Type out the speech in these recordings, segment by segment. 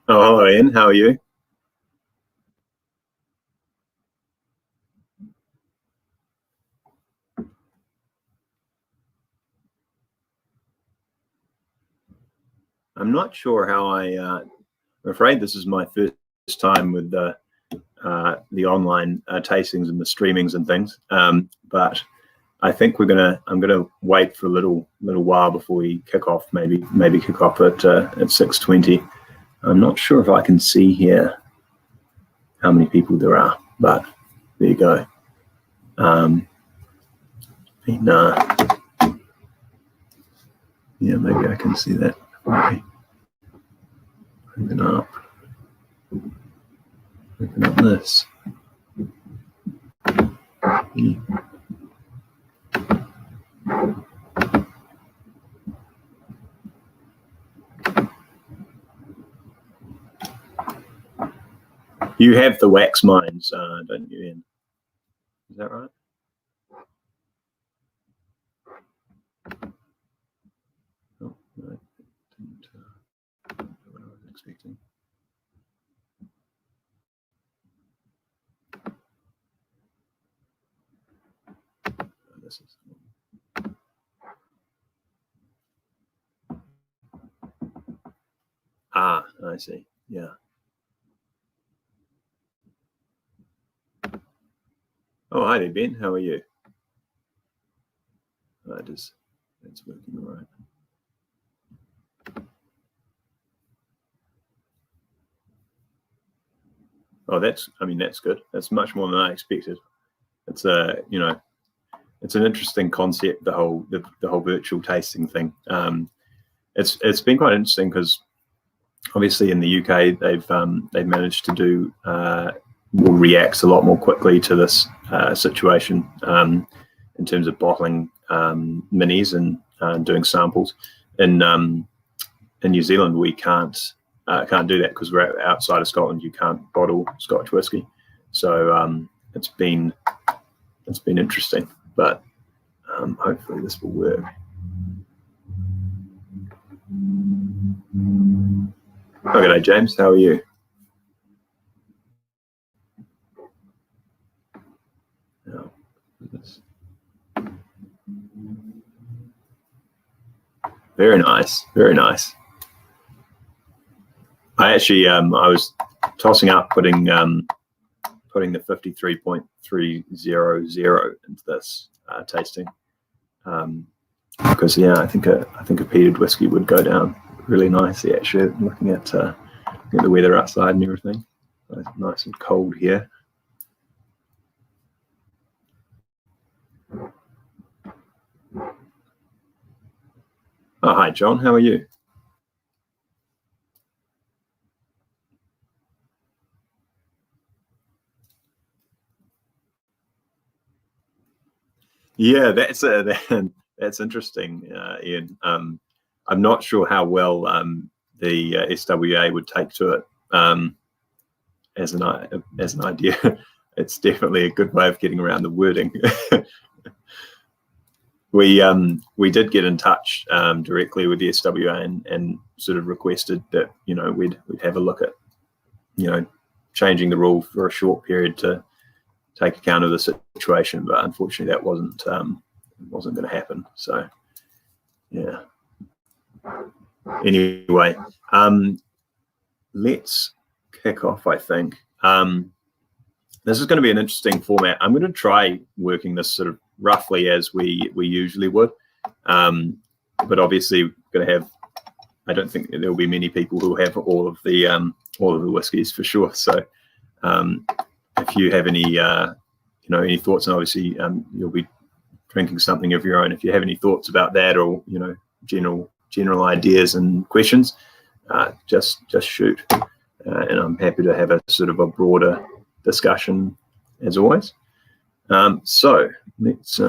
Oh, hello, Ian. How are you? I'm not sure how I'm afraid this is my first time with the online tastings and the streamings and things. But I think I'm gonna wait for a little while before we kick off. Maybe kick off at 6:20. I'm not sure if I can see here how many people there are, but there you go. No, yeah, maybe I can see that. Okay. Open up this. You have the wax mines, don't you, Ian? Is that right? Oh, no, didn't what I was expecting. Oh, this is. Ah, I see. Yeah. Oh, hi there, Ben. How are you? It's working all right. Oh, that's good. That's much more than I expected. It's it's an interesting concept, the whole virtual tasting thing. It's been quite interesting because obviously in the UK they've managed to do reacts a lot more quickly to this situation in terms of bottling minis and doing samples. In New Zealand we can't do that because we're outside of Scotland. You can't bottle Scotch whisky, so it's been interesting, but hopefully this will work. Oh, g'day, James. How are you? Oh, very nice, very nice. I actually I was tossing up putting the 53.300 into this tasting because I think a peated whiskey would go down really nicely. Actually, looking at the weather outside and everything, nice and cold here. Oh, hi, John. How are you? Yeah, that's interesting, Ian. I'm not sure how well the SWA would take to it as an idea. It's definitely a good way of getting around the wording. We did get in touch directly with the SWA and sort of requested that we'd have a look at changing the rule for a short period to take account of the situation, but unfortunately that wasn't going to happen. So yeah. Anyway, let's kick off. I think this is going to be an interesting format. I'm going to try working this sort of roughly as we usually would, but obviously we're going to have. I don't think there will be many people who have all of the whiskies for sure. So if you have any, any thoughts, and obviously you'll be drinking something of your own. If you have any thoughts about that, or general ideas and questions, just shoot, and I'm happy to have a sort of a broader discussion as always. So let's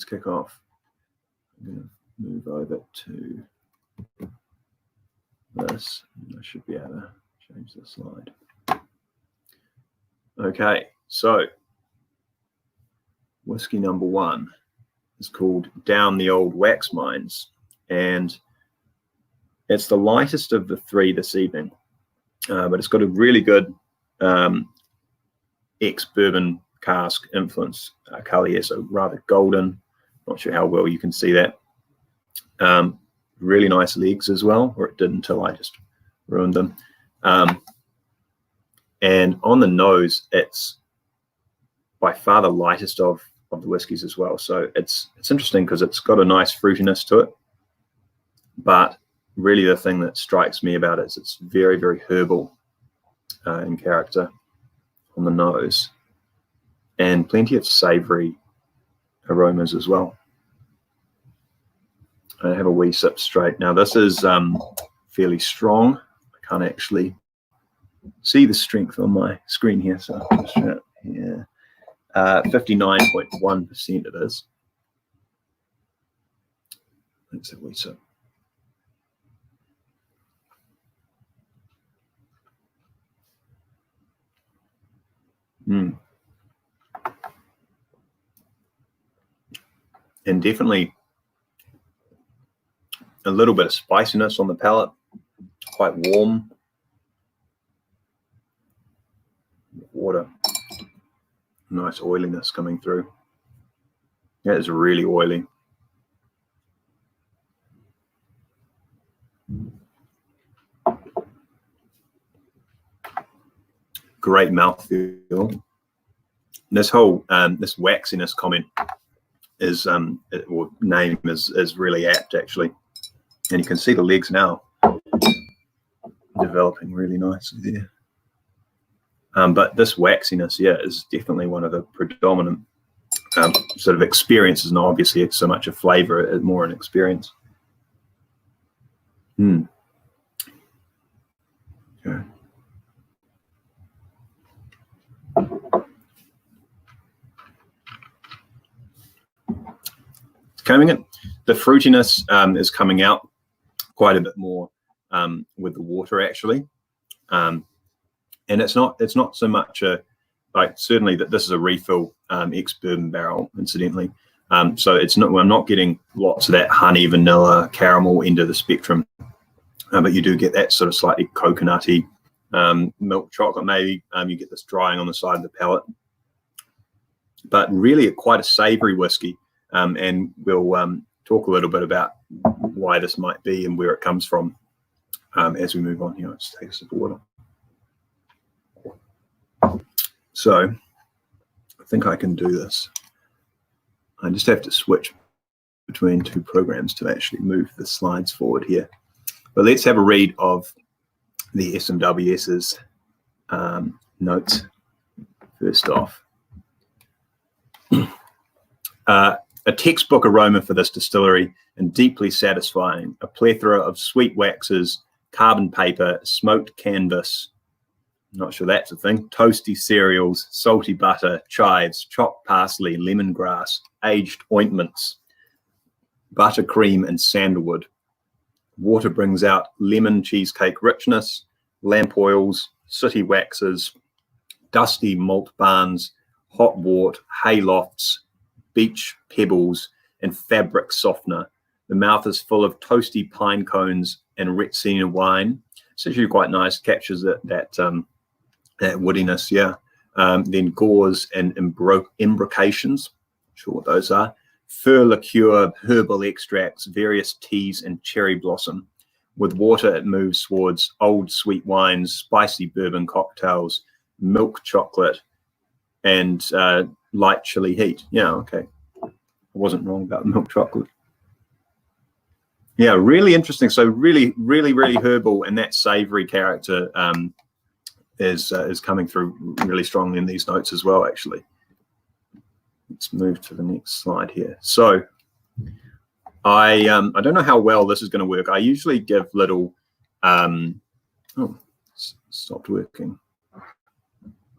kick off. I'm going to move over to this. I should be able to change the slide. Okay, so whiskey number 1 is called Down the Old Wax Mines, and it's the lightest of the 3 this evening, but it's got a really good ex-bourbon cask influence colour here, so rather golden. Not sure how well you can see that. Really nice legs as well, or it did until I just ruined them. And on the nose, it's by far the lightest of the whiskies as well. So it's interesting because it's got a nice fruitiness to it, but really the thing that strikes me about it is it's very, very herbal in character on the nose, and plenty of savoury aromas as well. I have a wee sip straight. Now this is fairly strong. I can't actually see the strength on my screen here, so I'll just try it here. 59.1% it is. Let's have a wee sip. And definitely a little bit of spiciness on the palate, quite warm. Water, nice oiliness coming through. Yeah, it's really oily. Great mouthfeel. This whole this waxiness comment is or name is really apt actually, and you can see the legs now developing really nicely there. But this waxiness, yeah, is definitely one of the predominant sort of experiences, and obviously it's so much a flavor, it's more an experience. Okay. The fruitiness is coming out quite a bit more with the water actually, and it's not so much a certainly that this is a refill ex-bourbon barrel incidentally, so it's not, I'm not getting lots of that honey, vanilla, caramel end of the spectrum, but you do get that sort of slightly coconutty milk chocolate maybe. You get this drying on the side of the palate, but really quite a savoury whiskey. And we'll talk a little bit about why this might be and where it comes from as we move on here. Let's take a sip of water. So I think I can do this. I just have to switch between 2 programs to actually move the slides forward here. But let's have a read of the SMWS's notes first off. A textbook aroma for this distillery, and deeply satisfying. A plethora of sweet waxes, carbon paper, smoked canvas, not sure that's a thing, toasty cereals, salty butter, chives, chopped parsley, lemongrass, aged ointments, buttercream and sandalwood. Water brings out lemon cheesecake richness, lamp oils, city waxes, dusty malt barns, hot wort, hay lofts, beach pebbles, and fabric softener. The mouth is full of toasty pine cones and Retsina wine. It's actually quite nice, captures that woodiness, yeah. Then gauze and embrocations, not sure what those are. Fir liqueur, herbal extracts, various teas, and cherry blossom. With water, it moves towards old sweet wines, spicy bourbon cocktails, milk chocolate, and light chili heat. Yeah, okay. I wasn't wrong about the milk chocolate. Yeah, really interesting. So really, really, really herbal, and that savory character is coming through really strongly in these notes as well, actually. Let's move to the next slide here. So I don't know how well this is going to work. I usually give little stopped working.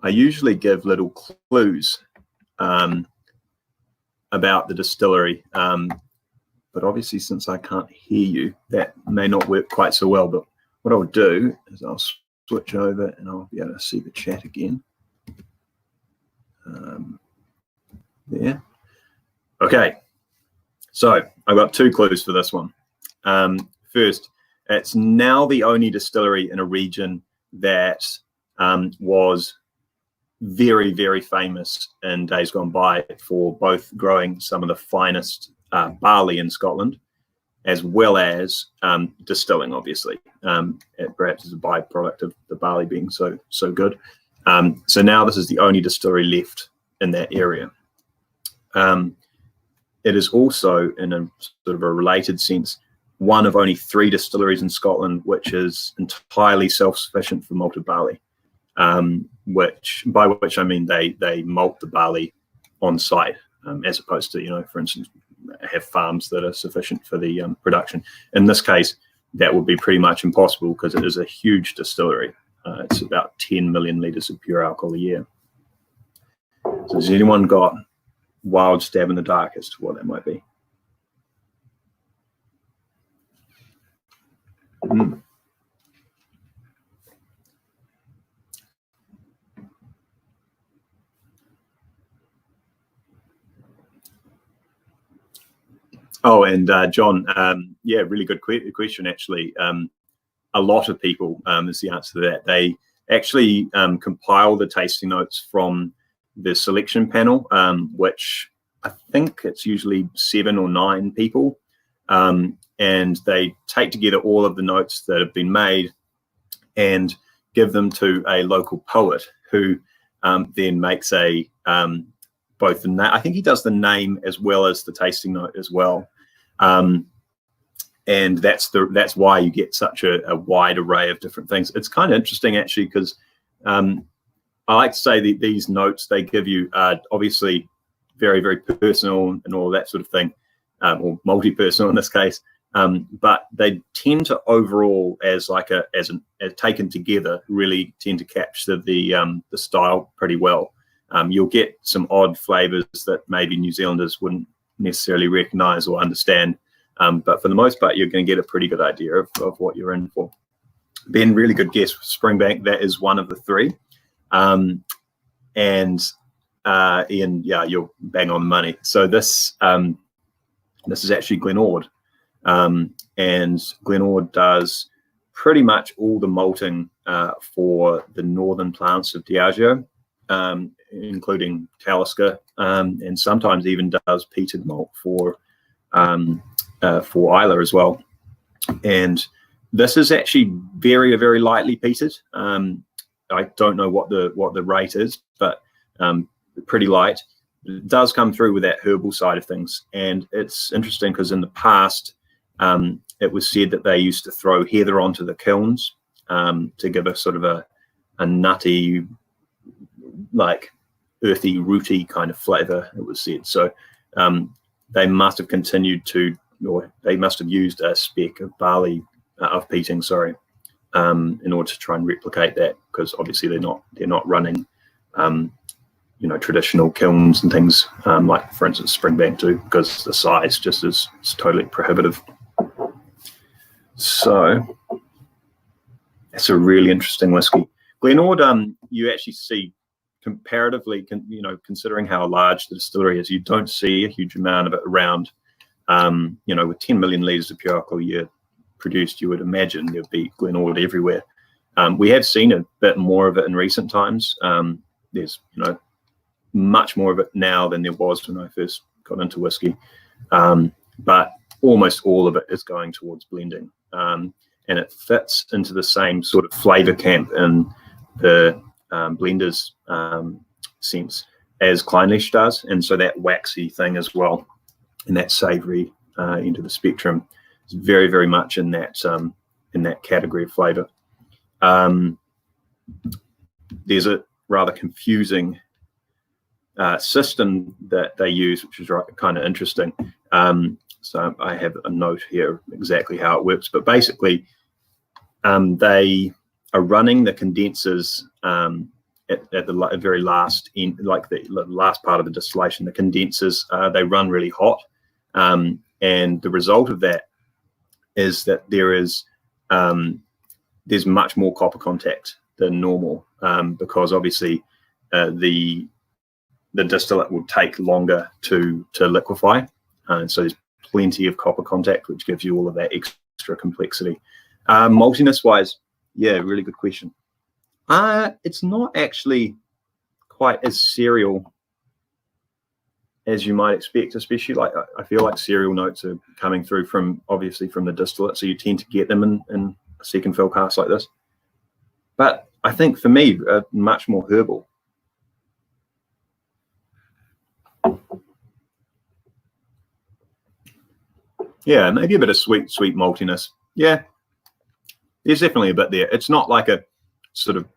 I usually give little clues about the distillery, but obviously since I can't hear you, that may not work quite so well. But what I'll do is I'll switch over and I'll be able to see the chat again. There. Okay, so I've got two clues for this one. First, it's now the only distillery in a region that was very, very famous in days gone by for both growing some of the finest barley in Scotland, as well as distilling, obviously, perhaps as a byproduct of the barley being so good. So now this is the only distillery left in that area. It is also, in a sort of a related sense, one of only 3 distilleries in Scotland which is entirely self-sufficient for malted barley, by which I mean they malt the barley on site, as opposed to, you know, for instance, have farms that are sufficient for the production. In this case, that would be pretty much impossible because it is a huge distillery. It's about 10 million litres of pure alcohol a year. So has anyone got wild stab in the dark as to what that might be? Oh, and John, yeah, really good question, actually. A lot of people is the answer to that. They actually compile the tasting notes from the selection panel, which I think it's usually 7 or 9 people. And they take together all of the notes that have been made and give them to a local poet who then makes a both the I think he does the name as well as the tasting note as well, and that's why you get such a wide array of different things. It's kind of interesting, actually, because I like to say that these notes they give you are obviously very, very personal and all that sort of thing, or multi-personal in this case. But they tend to overall, as taken together, really tend to capture the style pretty well. You'll get some odd flavors that maybe New Zealanders wouldn't necessarily recognize or understand, but for the most part, you're going to get a pretty good idea of what you're in for. Ben, really good guess. Springbank, that is one of the 3. And Ian, yeah, you're bang on the money. So this is actually Glen Ord. And Glen Ord does pretty much all the malting for the northern plants of Diageo, including Talisker, and sometimes even does peated malt for Islay as well. And this is actually very, very lightly peated. I don't know what the rate is, but pretty light. It does come through with that herbal side of things, and it's interesting because in the past, it was said that they used to throw heather onto the kilns to give a sort of a nutty, like earthy, rooty kind of flavor, it was said. So they must have continued to, or they must have used a speck of barley, of peating, sorry, in order to try and replicate that, because obviously they're not running, traditional kilns and things like, for instance, Springbank do, because the size just is totally prohibitive. So it's a really interesting whiskey. Glen Ord, you actually see comparatively, considering how large the distillery is, you don't see a huge amount of it around. With 10 million litres of pure alcohol a year produced, you would imagine there'd be Glen Ord everywhere. We have seen a bit more of it in recent times. There's, much more of it now than there was when I first got into whiskey. But almost all of it is going towards blending. And it fits into the same sort of flavour camp in the blenders sense as Clynelish does. And so that waxy thing as well, and that savoury end of the spectrum is very, very much in that category of flavour. there's a rather confusing system that they use, which is kind of interesting. So I have a note here exactly how it works, but basically they are running the condensers at the very last end, like the last part of the distillation. The condensers, they run really hot, and the result of that is that there's much more copper contact than normal, because obviously the distillate will take longer to liquefy, and so there's plenty of copper contact, which gives you all of that extra complexity. Maltiness wise, yeah, really good question. It's not actually quite as cereal as you might expect, especially like I feel like cereal notes are coming through obviously from the distillate, so you tend to get them in a second fill cask like this. But I think for me, much more herbal. Yeah, maybe a bit of sweet maltiness. Yeah, there's definitely a bit there. It's not like a sort of,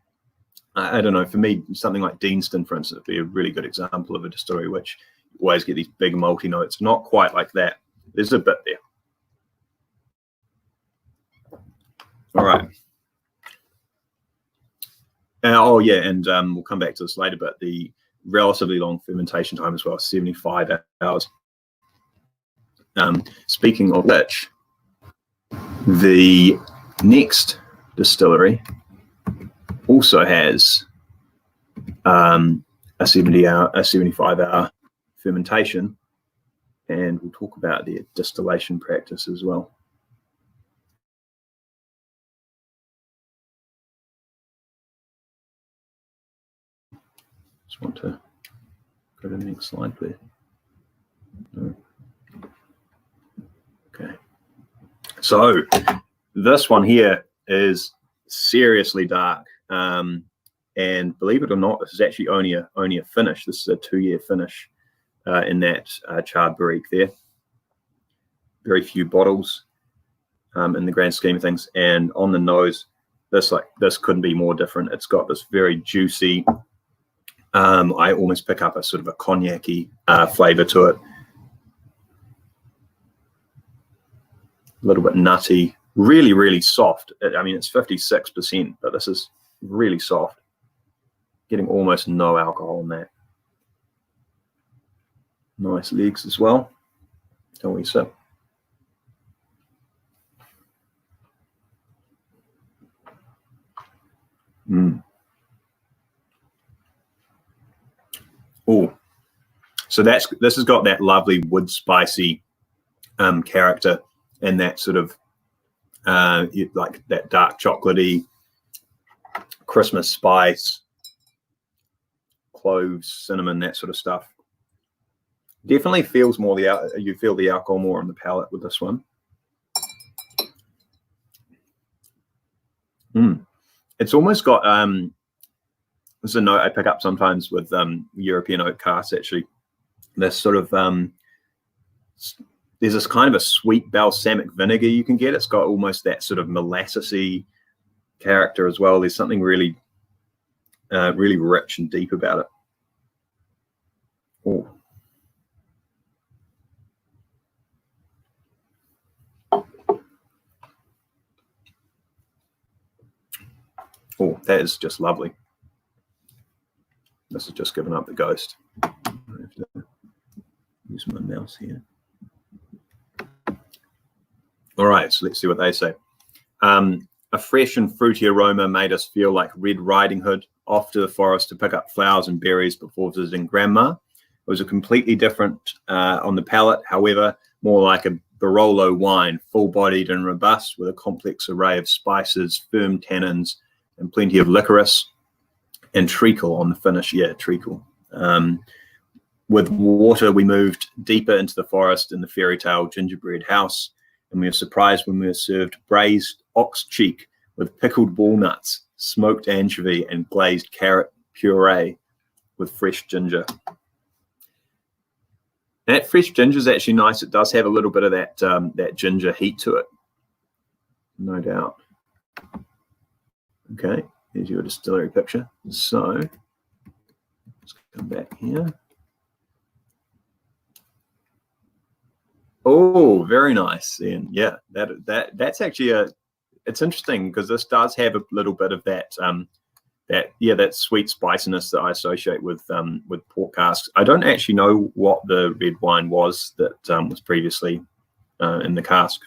I don't know, for me, something like Deanston, for instance, would be a really good example of a distillery which you always get these big malty notes. Not quite like that. There's a bit there. All right. Oh, yeah, and we'll come back to this later, but the relatively long fermentation time as well, 75 hours. Speaking of which, the next distillery also has a 75-hour fermentation, and we'll talk about their distillation practice as well. Just want to go to the next slide, please. No. Okay, so this one here is seriously dark, and believe it or not, this is actually only a finish. This is a 2-year finish in that charred barrique there. Very few bottles in the grand scheme of things, and on the nose, this couldn't be more different. It's got this very juicy. I almost pick up a sort of a cognac-y flavor to it. A little bit nutty, really, really soft. I mean, it's 56%, but this is really soft. Getting almost no alcohol in that. Nice legs as well. Don't we sip? Oh, so this has got that lovely wood spicy character, and that sort of like that dark chocolatey Christmas spice, cloves, cinnamon, that sort of stuff. Definitely feels more you feel the alcohol more on the palate with this one. It's almost got this is a note I pick up sometimes with European oak casks, actually. This sort of there's this kind of a sweet balsamic vinegar you can get. It's got almost that sort of molassesy character as well. There's something really, really rich and deep about it. Oh. Oh, that is just lovely. This has just given up the ghost. I have to use my mouse here. All right, so let's see what they say. A fresh and fruity aroma made us feel like Red Riding Hood off to the forest to pick up flowers and berries before visiting Grandma. It was a completely different on the palate, however, more like a Barolo wine, full-bodied and robust with a complex array of spices, firm tannins, and plenty of licorice and treacle on the finish. Yeah, treacle. With water, we moved deeper into the forest in the fairy tale gingerbread house, and we were surprised when we were served braised ox cheek with pickled walnuts, smoked anchovy, and glazed carrot puree with fresh ginger. That fresh ginger is actually nice. It does have a little bit of that that ginger heat to it, no doubt. Okay, here's your distillery picture. So let's come back here. Oh, very nice. And yeah, that's actually it's interesting because this does have a little bit of that that sweet spiciness that I associate with port casks. I don't actually know what the red wine was that was previously in the cask,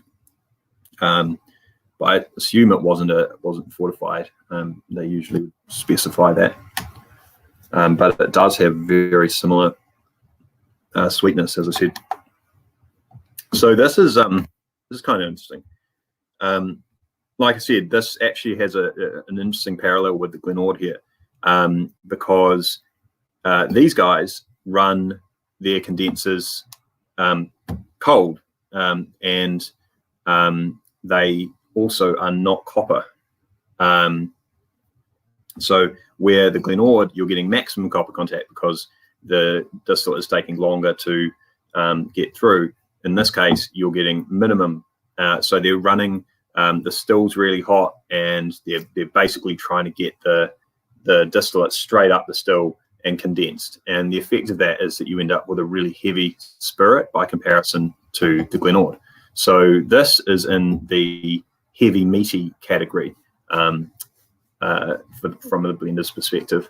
but I assume it wasn't fortified. They usually specify that, but it does have very similar sweetness, as I said. So this is kind of interesting. Like I said, this actually has an interesting parallel with the Glenord here, because these guys run their condensers cold, and they also are not copper. So where the Glenord, you're getting maximum copper contact because the distillate is taking longer to get through. In this case, you're getting minimum. So they're running the stills really hot, and they're basically trying to get the distillate straight up the still and condensed. And the effect of that is that you end up with a really heavy spirit by comparison to the Glenord. So this is in the heavy meaty category from the blender's perspective,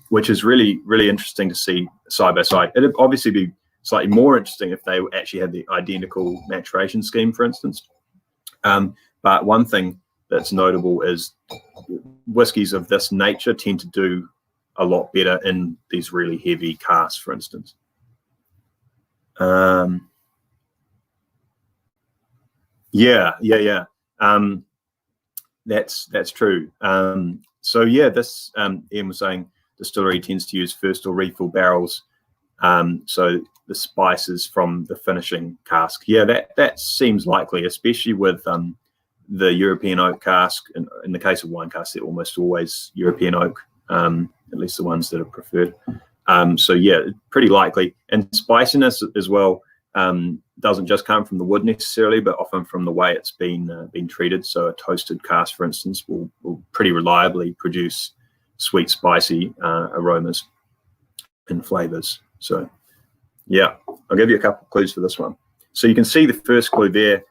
which is really, really interesting to see side by side. It'd obviously be slightly more interesting if they actually had the identical maturation scheme, for instance. But one thing that's notable is whiskies of this nature tend to do a lot better in these really heavy casks, for instance. That's true. So yeah, this Ian was saying distillery tends to use first or refill barrels. So the spices from the finishing cask. Yeah, that seems likely, especially with the European oak cask. In the case of wine casks, they're almost always European oak, at least the ones that are preferred. So yeah, pretty likely. And spiciness as well doesn't just come from the wood necessarily, but often from the way it's been treated. So a toasted cask, for instance, will pretty reliably produce sweet, spicy aromas and flavors. So yeah, I'll give you a couple of clues for this one. So you can see the first clue there.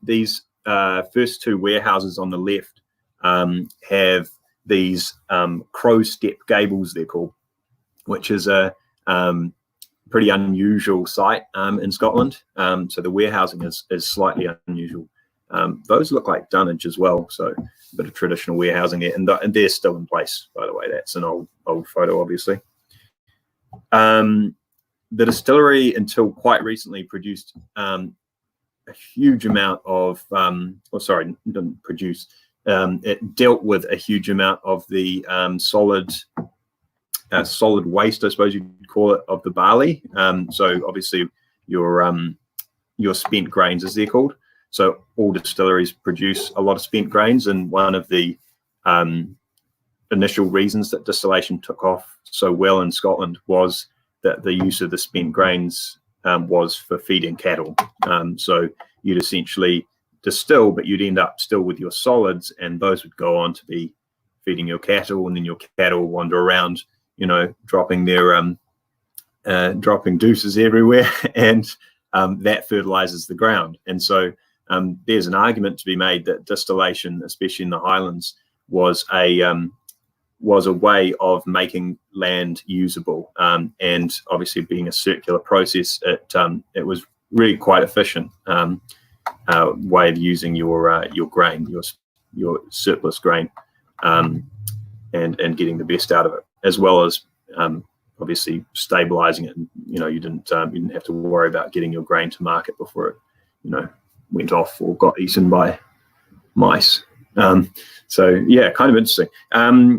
These first two warehouses on the left have these crow step gables, they're called, which is a pretty unusual sight in Scotland. So the warehousing is slightly unusual. Those look like dunnage as well, so a bit of traditional warehousing there, and they're still in place, by the way. That's an old photo, obviously. The distillery, until quite recently, produced a huge amount of, didn't produce, it dealt with a huge amount of the solid waste, I suppose you'd call it, of the barley. So obviously your spent grains, as they're called. So all distilleries produce a lot of spent grains, and one of the initial reasons that distillation took off so well in Scotland was that the use of the spent grains was for feeding cattle. So you'd essentially distill, but you'd end up still with your solids, and those would go on to be feeding your cattle, and then your cattle wander around, dropping their dropping deuces everywhere, and that fertilizes the ground. And so there's an argument to be made that distillation, especially in the Highlands, was a way of making land usable, and obviously being a circular process, it was really quite efficient way of using your grain, your surplus grain, and getting the best out of it, as well as obviously stabilizing it. You didn't have to worry about getting your grain to market before it went off or got eaten by mice. So yeah, kind of interesting. So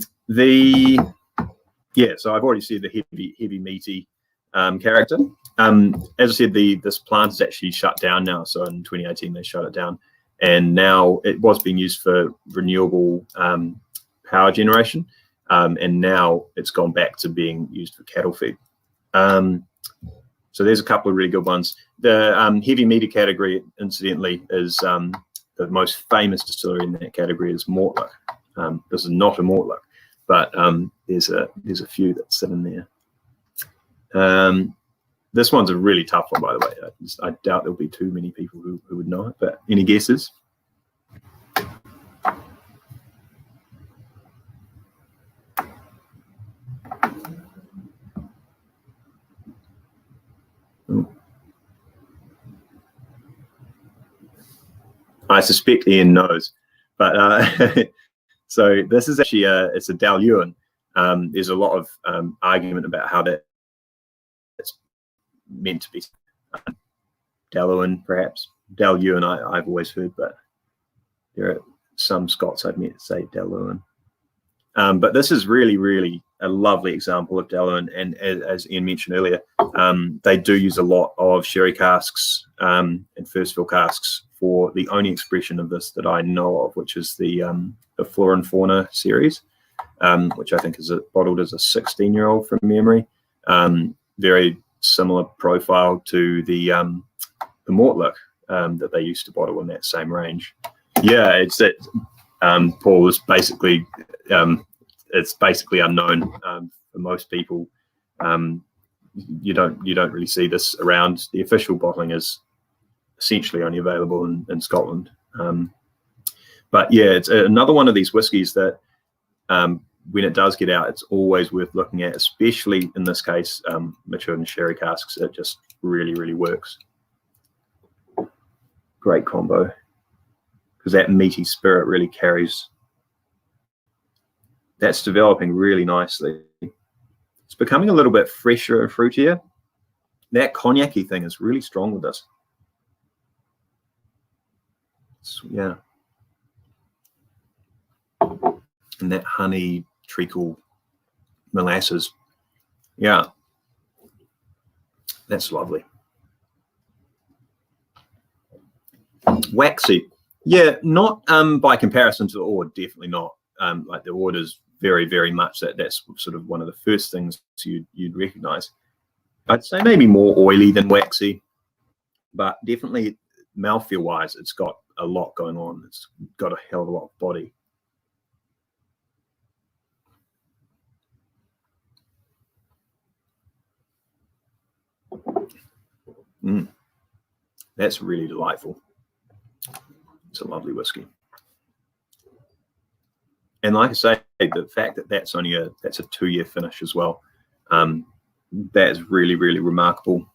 I've already said the heavy meaty character. As I said, this plant is actually shut down now. So in 2018 they shut it down, and now it was being used for renewable power generation, and now it's gone back to being used for cattle feed. So there's a couple of really good ones. The heavy meaty category, incidentally, is the most famous distillery in that category is Mortlach. This is not a Mortlach, but there's a few that sit in there. This one's a really tough one, by the way. I doubt there'll be too many people who would know it, but any guesses? I suspect Ian knows, but so this is actually it's a Dal-Ewan. There's a lot of argument about how that it's meant to be Dal-Ewan, perhaps Dal-Ewan. I've always heard, but there are some Scots I've met say Dal-Ewan. But this is really a lovely example of Dal-Ewan, and as Ian mentioned earlier, they do use a lot of sherry casks and first fill casks for the only expression of this that I know of, which is the Flora and Fauna series, which I think is bottled as a 16-year-old from memory. Very similar profile to the Mortlach that they used to bottle in that same range. Yeah, it's that Paul is basically it's basically unknown for most people. You don't really see this around. The official bottling is essentially only available in Scotland. But yeah, it's another one of these whiskies that when it does get out, it's always worth looking at, especially in this case, matured in sherry casks. It just really works. Great combo, because that meaty spirit really carries. That's developing really nicely. It's becoming a little bit fresher and fruitier. That cognac-y thing is really strong with this. Yeah. And that honey, treacle, molasses. Yeah. That's lovely. Waxy. Yeah, not by comparison to the Ord, definitely not. Like the Ord is very much that's sort of one of the first things you'd recognize. I'd say maybe more oily than waxy, but definitely mouthfeel wise, it's got a lot going on. It's got a hell of a lot of body. That's really delightful. It's a lovely whiskey. And like I say, the fact that that's only a 2-year finish as well, that is really remarkable.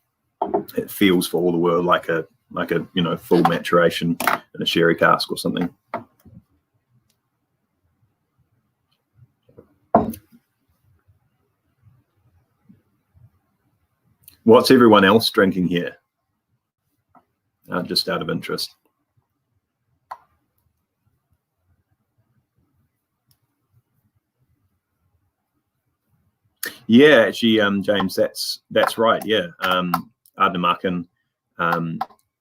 It feels for all the world like a full maturation in a sherry cask or something. What's everyone else drinking here? Just out of interest. Yeah, actually, James, that's right. Yeah, Ardnamurchan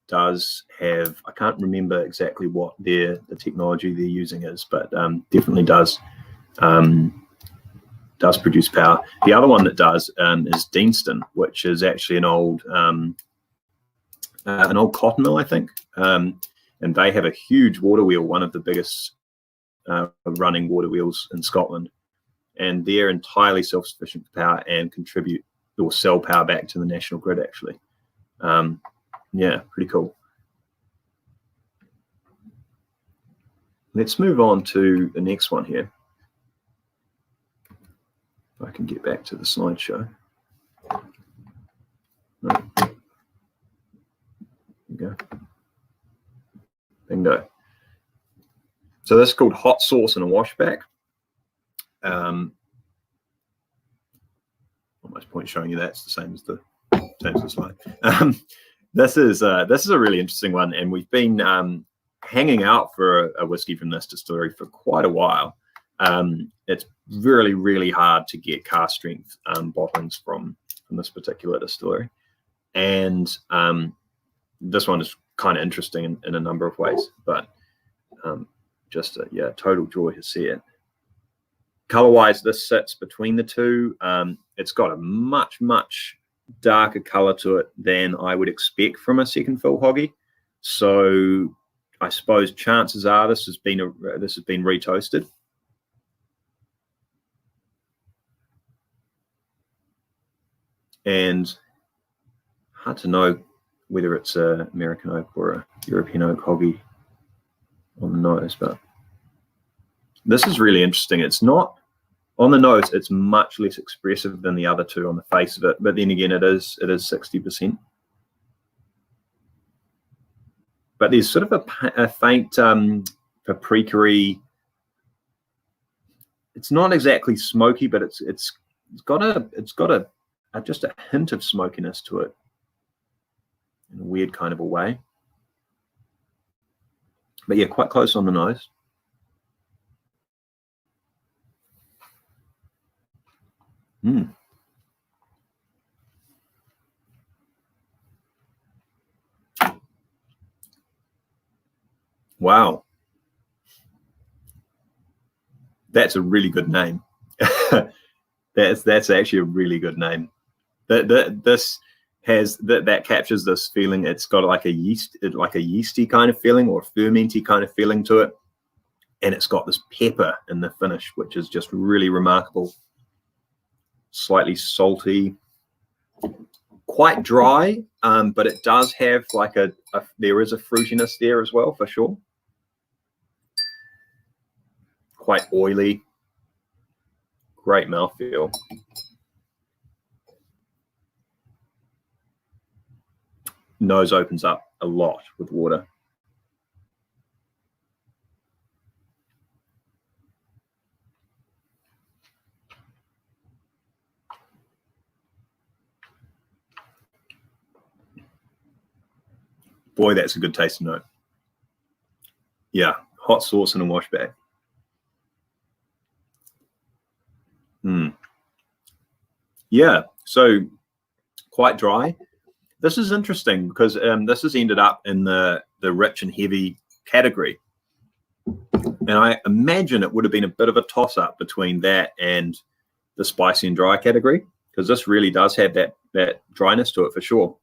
does have. I can't remember exactly what the technology they're using is, but definitely does produce power. The other one that does is Deanston, which is actually an old cotton mill, I think, and they have a huge water wheel, one of the biggest running water wheels in Scotland. And they're entirely self-sufficient for power and contribute or sell power back to the national grid, actually. Yeah, pretty cool. Let's move on to the next one here. If I can get back to the slideshow. There you go. Bingo. So this is called Hot Sauce and a Washback. Almost point showing you that's the same as the slide. This is a really interesting one, and we've been hanging out for a whiskey from this distillery for quite a while. It's really hard to get cask strength bottlings from this particular distillery, and this one is kind of interesting in a number of ways, but just a total joy to see it. Color-wise, this sits between the two. It's got a much darker color to it than I would expect from a second fill hoggy. So I suppose chances are this has been retoasted. and hard to know whether it's a American oak or a European oak hoggy on the nose, but this is really interesting. It's not on the nose, it's much less expressive than the other two on the face of it, but then again, it is 60%. But there's sort of a faint paprika-y. It's not exactly smoky, but it's got just a hint of smokiness to it in a weird kind of a way. But yeah, quite close on the nose. Wow. That's a really good name. That's actually a really good name. This has that captures this feeling. It's got like a yeasty kind of feeling, or fermenty kind of feeling to it, and it's got this pepper in the finish, which is just really remarkable. Slightly salty, quite dry, but it does have like there is a fruitiness there as well, for sure. Quite oily, great mouthfeel. Nose opens up a lot with water. Boy, that's a good tasting note. Yeah, hot sauce in a wash bag. Yeah, so quite dry. This is interesting because this has ended up in the rich and heavy category. And I imagine it would have been a bit of a toss-up between that and the spicy and dry category, because this really does have that dryness to it for sure.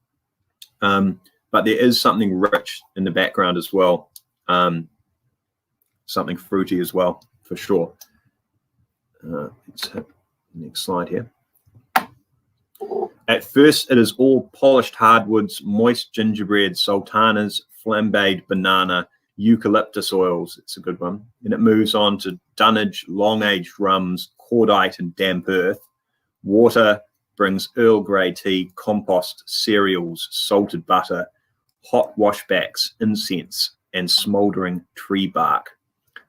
But there is something rich in the background as well. Something fruity as well, for sure. Let's hit the next slide here. At first, it is all polished hardwoods, moist gingerbread, sultanas, flambéed banana, eucalyptus oils. It's a good one. And it moves on to dunnage, long-aged rums, cordite and damp earth. Water brings Earl Grey tea, compost, cereals, salted butter, hot washbacks, incense, and smouldering tree bark.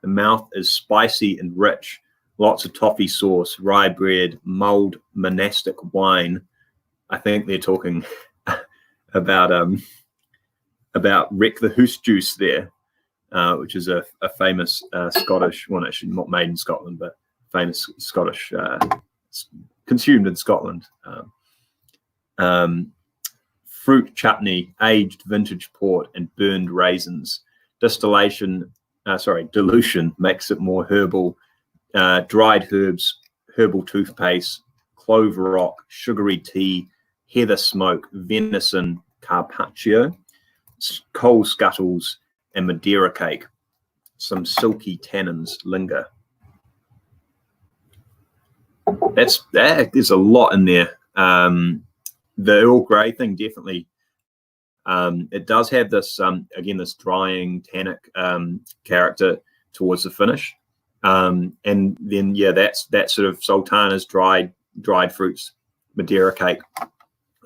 The mouth is spicy and rich. Lots of toffee sauce, rye bread, mulled monastic wine. I think they're talking about Wreck the Hoose juice there, which is a famous Scottish, well, actually not made in Scotland, but famous Scottish, consumed in Scotland. Fruit chutney, aged vintage port, and burned raisins. Dilution makes it more herbal. Dried herbs, herbal toothpaste, clove rock, sugary tea, heather smoke, venison, carpaccio, coal scuttles, and Madeira cake. Some silky tannins linger. There's a lot in there. The Earl Grey thing, definitely. It does have this, again, this drying tannic character towards the finish. And then, yeah, that's that sort of sultanas, dried fruits, Madeira cake,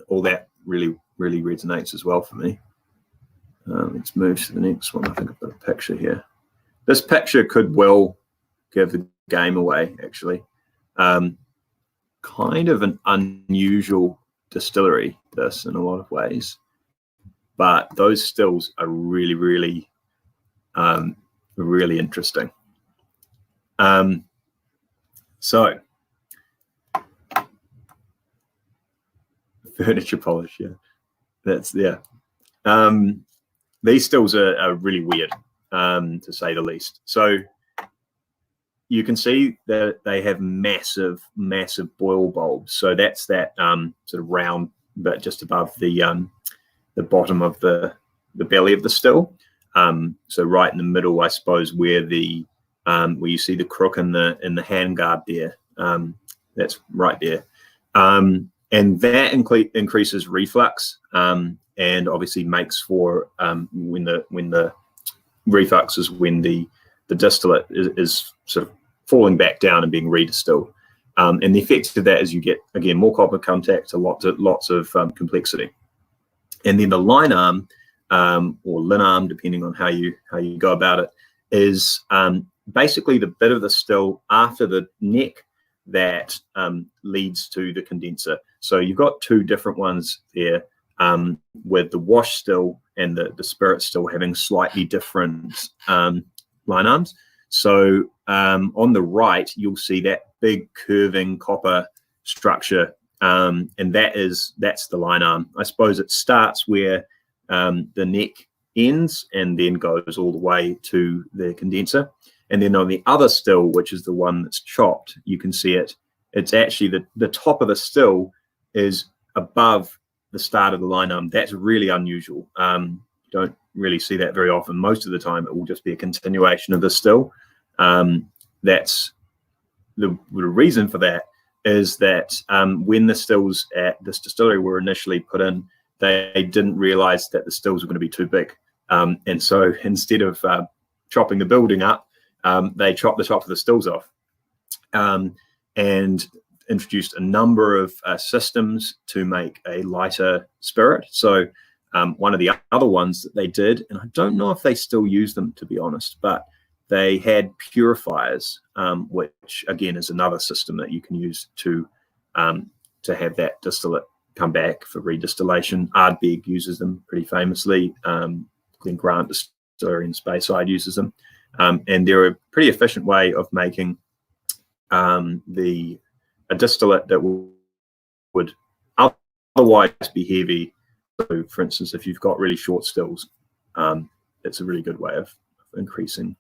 all that really resonates as well for me. Let's move to the next one. I think I've got a picture here. This picture could well give the game away, actually. Kind of an unusual distillery, this, in a lot of ways. But those stills are really interesting. So furniture polish, yeah, that's yeah. These stills are really weird, to say the least. So you can see that they have massive boil bulbs. So that's that sort of round bit just above the bottom of the belly of the still. So right in the middle, I suppose, where you see the crook in the handguard there. That's right there. and that increases reflux, and obviously makes for when the reflux is when the distillate is sort of falling back down and being redistilled. And the effect of that is you get, again, more copper contact, lots of complexity. And then the line arm, or lin arm, depending on how you go about it, is basically the bit of the still after the neck that leads to the condenser. So you've got two different ones there, with the wash still and the spirit still having slightly different line arms. So on the right, you'll see that big curving copper structure, and that's the line arm. I suppose it starts where the neck ends and then goes all the way to the condenser. And then on the other still, which is the one that's chopped, you can see it's actually the top of the still is above the start of the line arm. That's really unusual. You don't really see that very often. Most of the time, it will just be a continuation of the still. That's the reason for that is that when the stills at this distillery were initially put in, they didn't realize that the stills were going to be too big. And so instead of chopping the building up, they chopped the top of the stills off, and introduced a number of systems to make a lighter spirit. So one of the other ones that they did, and I don't know if they still use them, to be honest, but they had purifiers, which again is another system that you can use to have that distillate come back for redistillation. Ardbeg uses them pretty famously. Glen Grant Distillery in Speyside uses them, and they're a pretty efficient way of making a distillate that would otherwise be heavy. So, for instance, if you've got really short stills, it's a really good way of increasing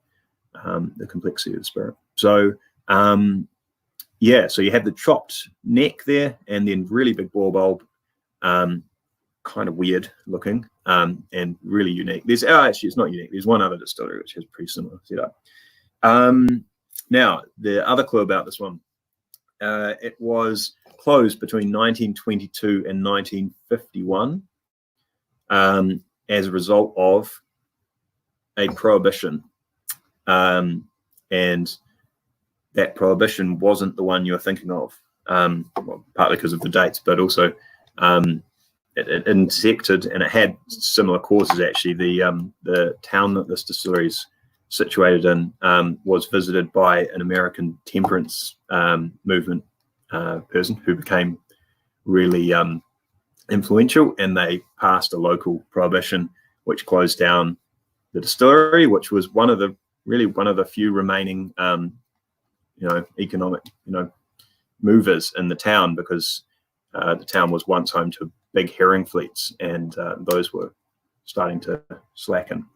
the complexity of the spirit. So, yeah, so you have the chopped neck there, and then really big bore bulb, kind of weird looking, and really unique. Actually, it's not unique. There's one other distillery which has pretty similar setup. Now, the other clue about this one, it was closed between 1922 and 1951 as a result of a prohibition. And that prohibition wasn't the one you're thinking of, well, partly because of the dates, but also it intersected, and it had similar causes, actually. The town that this distillery is situated in was visited by an American temperance movement person who became really influential, and they passed a local prohibition which closed down the distillery, which was one of the few remaining economic movers in the town, because the town was once home to big herring fleets, and those were starting to slacken.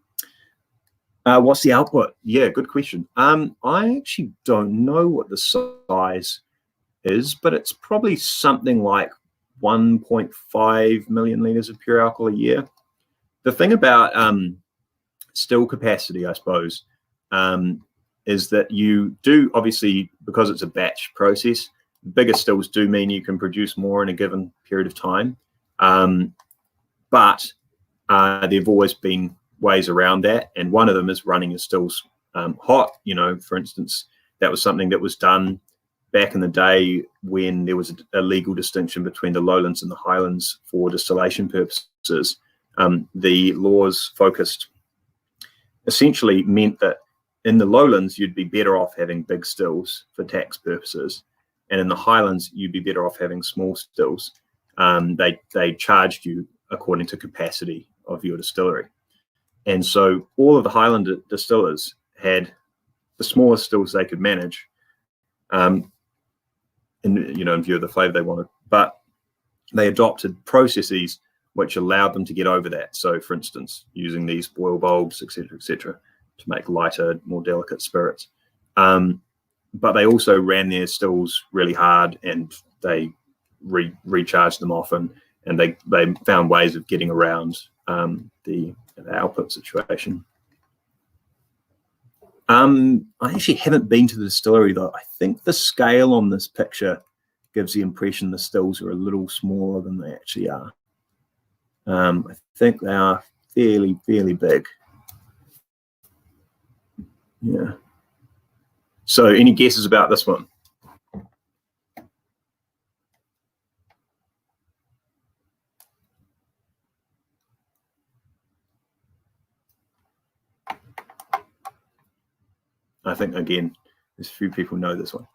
What's the output? Yeah, good question. I actually don't know what the size is, but it's probably something like 1.5 million litres of pure alcohol a year. The thing about still capacity, I suppose, is that you do, obviously, because it's a batch process, bigger stills do mean you can produce more in a given period of time. But there've always been ways around that, and one of them is running your stills hot. For instance, that was something that was done back in the day when there was a legal distinction between the lowlands and the highlands for distillation purposes. The laws focused essentially meant that in the lowlands you'd be better off having big stills for tax purposes, and in the highlands you'd be better off having small stills. They charged you according to capacity of your distillery. And so all of the Highland distillers had the smallest stills they could manage, in view of the flavour they wanted. But they adopted processes which allowed them to get over that. So, for instance, using these boil bulbs, etc., to make lighter, more delicate spirits. But they also ran their stills really hard, and they recharged them often, and they found ways of getting around the output situation. I actually haven't been to the distillery, though. I think the scale on this picture gives the impression the stills are a little smaller than they actually are. I think they are fairly big. Yeah. So any guesses about this one? I think, again, there's a few people know this one.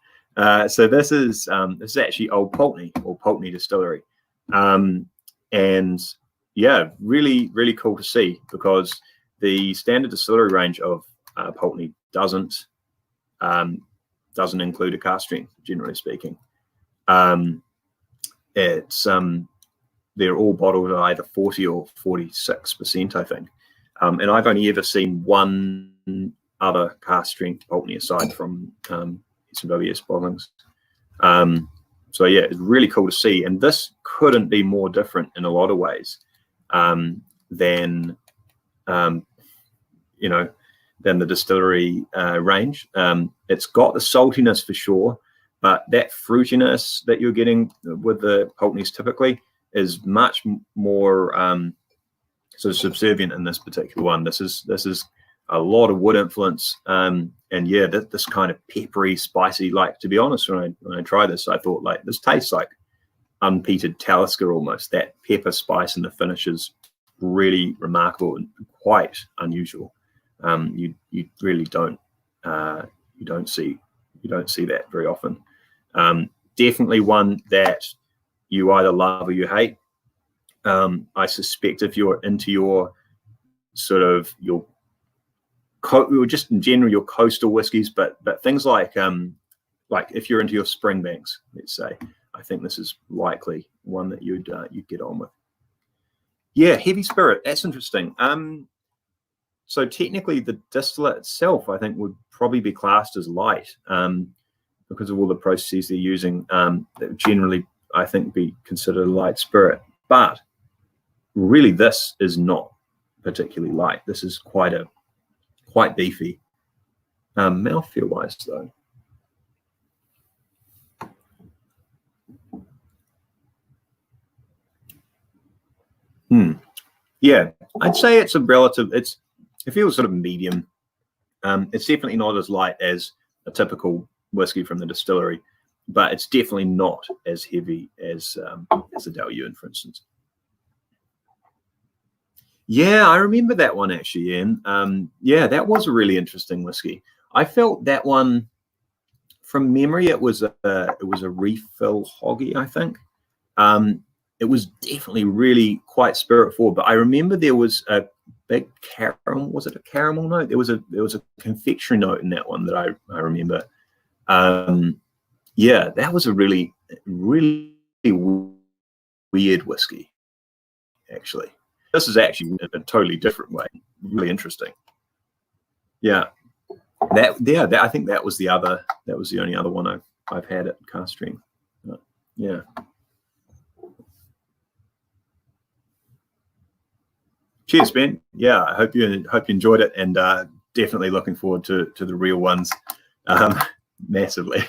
So this is actually Old Pulteney, or Pulteney Distillery. And yeah, really cool to see, because the standard distillery range of Pulteney doesn't include a cask strength, generally speaking. They're all bottled at either 40 or 46%, I think. And I've only ever seen one other cask strength Pulteney aside from SMWS bottlings. So yeah, it's really cool to see, and this couldn't be more different in a lot of ways than the distillery range. It's got the saltiness for sure, but that fruitiness that you're getting with the Pulteneys typically is much more sort of subservient in this particular one. This is a lot of wood influence, and yeah, this kind of peppery, spicy. Like, to be honest, when I tried this, I thought, like, this tastes like unpeated Talisker almost. That pepper spice in the finish is really remarkable and quite unusual. You really don't see that very often. Definitely one that you either love or you hate. I suspect if you're into your sort of just in general your coastal whiskies, but things like if you're into your Springbanks, let's say, I think this is likely one that you'd get on with. Yeah, heavy spirit. That's interesting. So technically, the distillate itself, I think, would probably be classed as light because of all the processes they're using. That would generally, I think, be considered a light spirit. But really, this is not particularly light. This is quite beefy. Mouthfeel wise, though. Yeah, I'd say it's a relative. It feels sort of medium. It's definitely not as light as a typical whiskey from the distillery, but it's definitely not as heavy as a Dalyuan, for instance. Yeah, I remember that one actually, Ian. Yeah, that was a really interesting whiskey. I felt that one, from memory, it was a refill hoggy, I think. It was definitely really quite spirit forward, but I remember there was a big caramel. Was it a caramel note? There was a confectionery note in that one that I remember. Yeah, that was a really weird whiskey, actually. This is actually a totally different way. Really interesting. Yeah, I think that was the only other one I've had at cask strength. Yeah. Cheers, Ben. Yeah, I hope you enjoyed it, and definitely looking forward to the real ones, massively.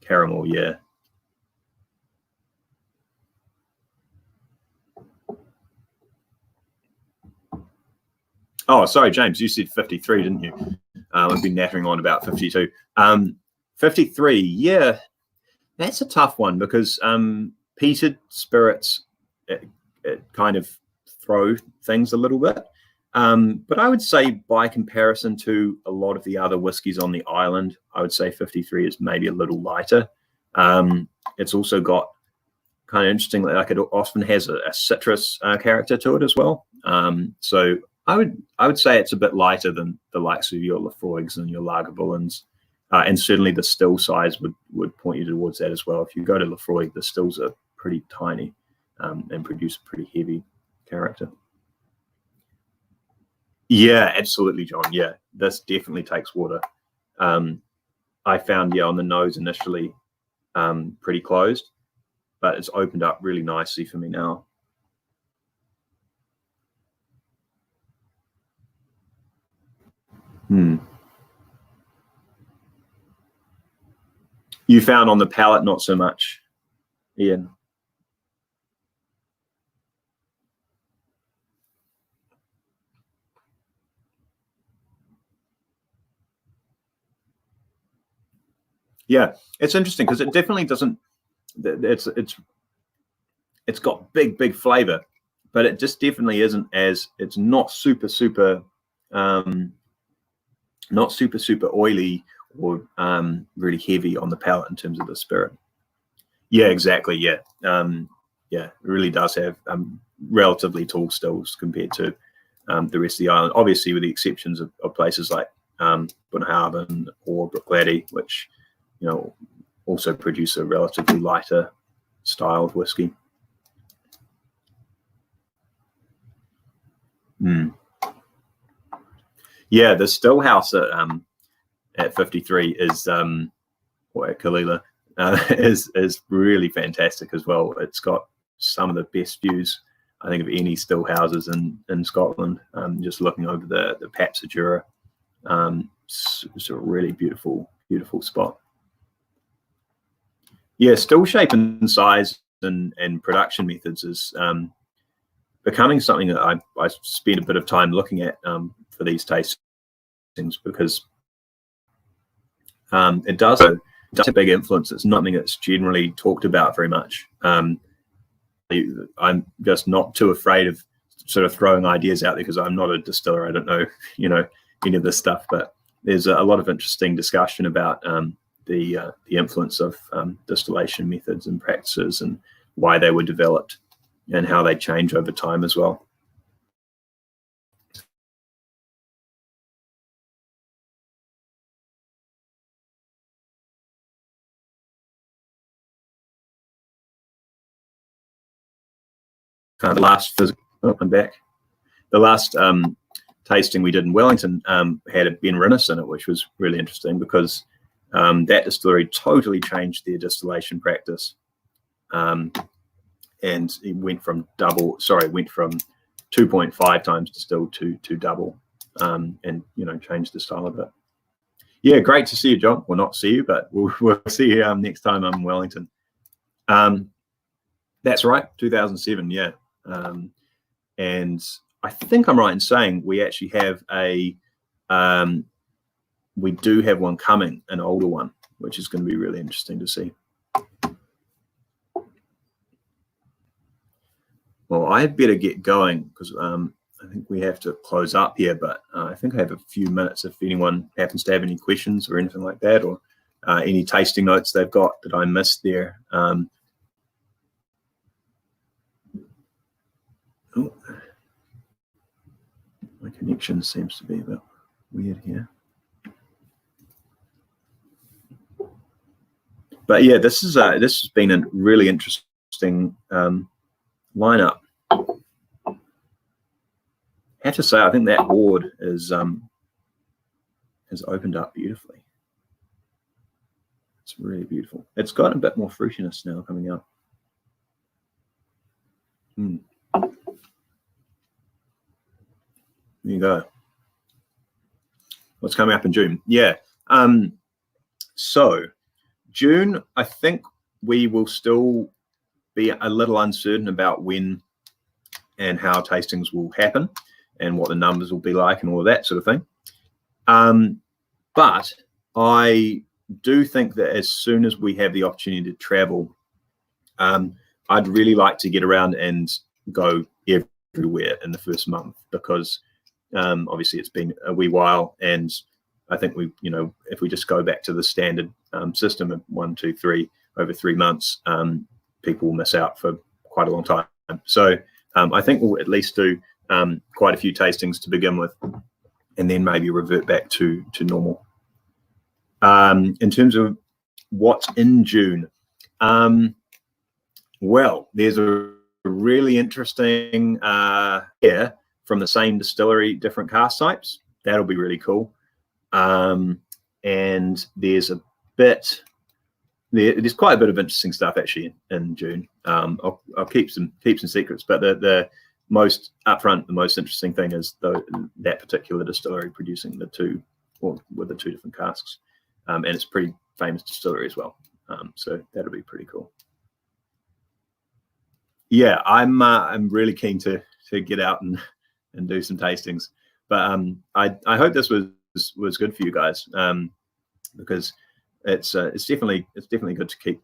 Caramel, yeah. Oh, sorry, James, you said 53, didn't you? I've been nattering on about 52. 53, yeah, that's a tough one, because peated spirits it kind of throw things a little bit. But I would say, by comparison to a lot of the other whiskies on the island, I would say 53 is maybe a little lighter. It's also got kind of interesting, like it often has a citrus character to it as well. So I would say it's a bit lighter than the likes of your Lafroigs and your Lagavulins, and certainly the still size would point you towards that as well. If you go to Lafroig, the stills are pretty tiny and produce a pretty heavy character. Yeah, absolutely, John. Yeah, this definitely takes water. I found, on the nose initially pretty closed, but it's opened up really nicely for me now. You found on the palate not so much, Ian. Yeah, it's interesting because it definitely doesn't. It's got big flavor, but it just definitely isn't as. It's not super oily or really heavy on the palate in terms of the spirit. Yeah, exactly. Yeah, yeah, it really does have relatively tall stills compared to the rest of the island. Obviously, with the exceptions of places like Bunnahabhain or Bruichladdich, which also produce a relatively lighter style of whiskey. Yeah, the still house at 53 is or at Kalila is really fantastic as well. It's got some of the best views I think of any still houses in Scotland. Just looking over the Paps of Jura, it's a really beautiful spot. Yeah, still shape and size and production methods is becoming something that I spend a bit of time looking at for these tastings, because it does a big influence. It's not something that's generally talked about very much. I'm just not too afraid of sort of throwing ideas out there because I'm not a distiller. I don't know, any of this stuff, but there's a lot of interesting discussion about the influence of distillation methods and practices and why they were developed and how they change over time as well. The last The last tasting we did in Wellington had a Ben Rinnes in it, which was really interesting because that distillery totally changed their distillation practice, and it went from 2.5 times distilled to double, and changed the style a bit. Yeah, great to see you, John. Well, not see you, but we'll see you next time I'm in Wellington. That's right, 2007. Yeah. And I think I'm right in saying we actually have we do have one coming, an older one, which is going to be really interesting to see. Well, I better get going because I think we have to close up here, but I think I have a few minutes if anyone happens to have any questions or anything like that, or any tasting notes they've got that I missed there. Oh, my connection seems to be a bit weird here. But yeah, this has been a really interesting lineup. I have to say, I think that board has opened up beautifully. It's really beautiful. It's got a bit more fruitiness now coming out. There you go. What's coming up in June? Yeah. So June, I think we will still be a little uncertain about when and how tastings will happen and what the numbers will be like and all of that sort of thing. But I do think that as soon as we have the opportunity to travel, I'd really like to get around and go everywhere in the first month, because obviously it's been a wee while, and I think if we just go back to the standard system of 1, 2, 3 over 3 months, people will miss out for quite a long time. So I think we'll at least do quite a few tastings to begin with, and then maybe revert back to normal. In terms of what's in June, well, there's a really interesting from the same distillery, different cask types. That'll be really cool. And there's there's quite a bit of interesting stuff actually in June. I'll keep some secrets, but the most upfront, the most interesting thing is that particular distillery producing with the two different casks, and it's a pretty famous distillery as well. So that'll be pretty cool. Yeah, I'm really keen to get out and do some tastings. But I hope this was good for you guys, because it's definitely good to keep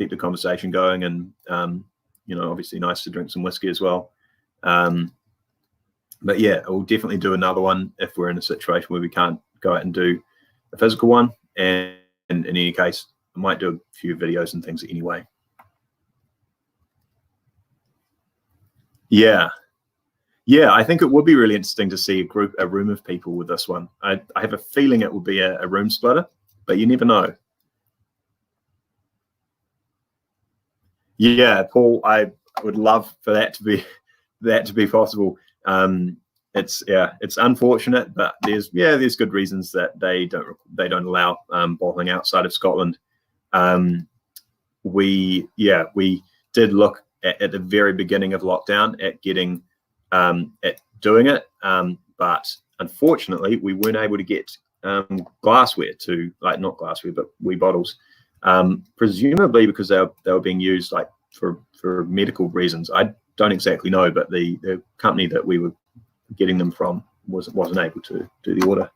the conversation going, and you know, obviously nice to drink some whiskey as well. But yeah, we'll definitely do another one if we're in a situation where we can't go out and do a physical one. And in any case, I might do a few videos and things anyway. Yeah, I think it would be really interesting to see a room of people with this one. I have a feeling it will be a room splitter, but you never know. Yeah, Paul, I would love for that to be possible. It's unfortunate, but there's good reasons that they don't allow bottling outside of Scotland. We did look at the very beginning of lockdown at doing it, but unfortunately we weren't able to get glassware to, like, not glassware but wee bottles, presumably because they were being used like for medical reasons. I don't exactly know, but the company that we were getting them from wasn't able to do the order.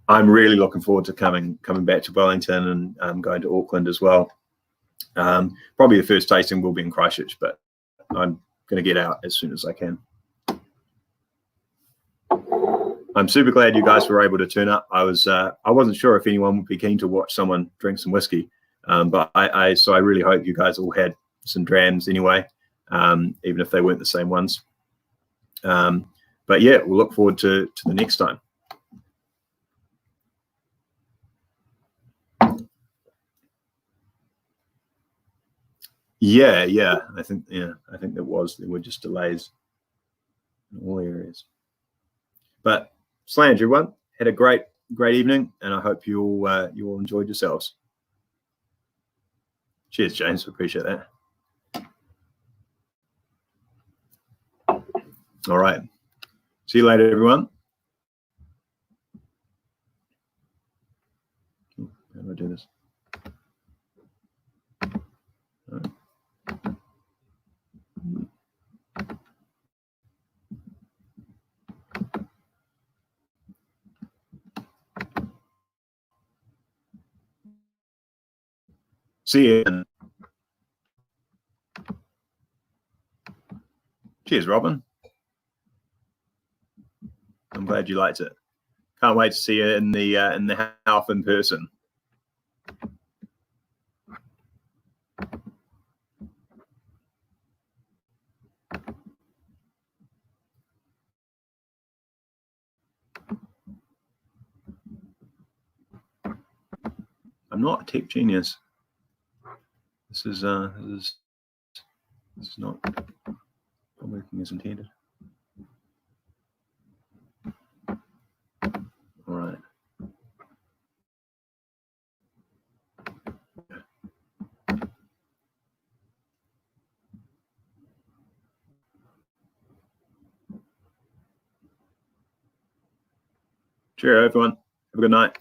I'm really looking forward to coming back to Wellington and going to Auckland as well. Probably the first tasting will be in Christchurch, but I'm going to get out as soon as I can. I'm super glad you guys were able to turn up. I wasn't sure if anyone would be keen to watch someone drink some whiskey, but I really hope you guys all had some drams anyway, even if they weren't the same ones. But yeah, we'll look forward to the next time. Yeah, I think there were just delays in all areas. But Slange, everyone, had a great evening, and I hope you all enjoyed yourselves. Cheers, James. Appreciate that. All right. See you later, everyone. How do I do this? All right. See you. Cheers, Robin. I'm glad you liked it. Can't wait to see you in the house in person. I'm not a tech genius. This is not working as intended. All right. Cheerio, everyone. Have a good night.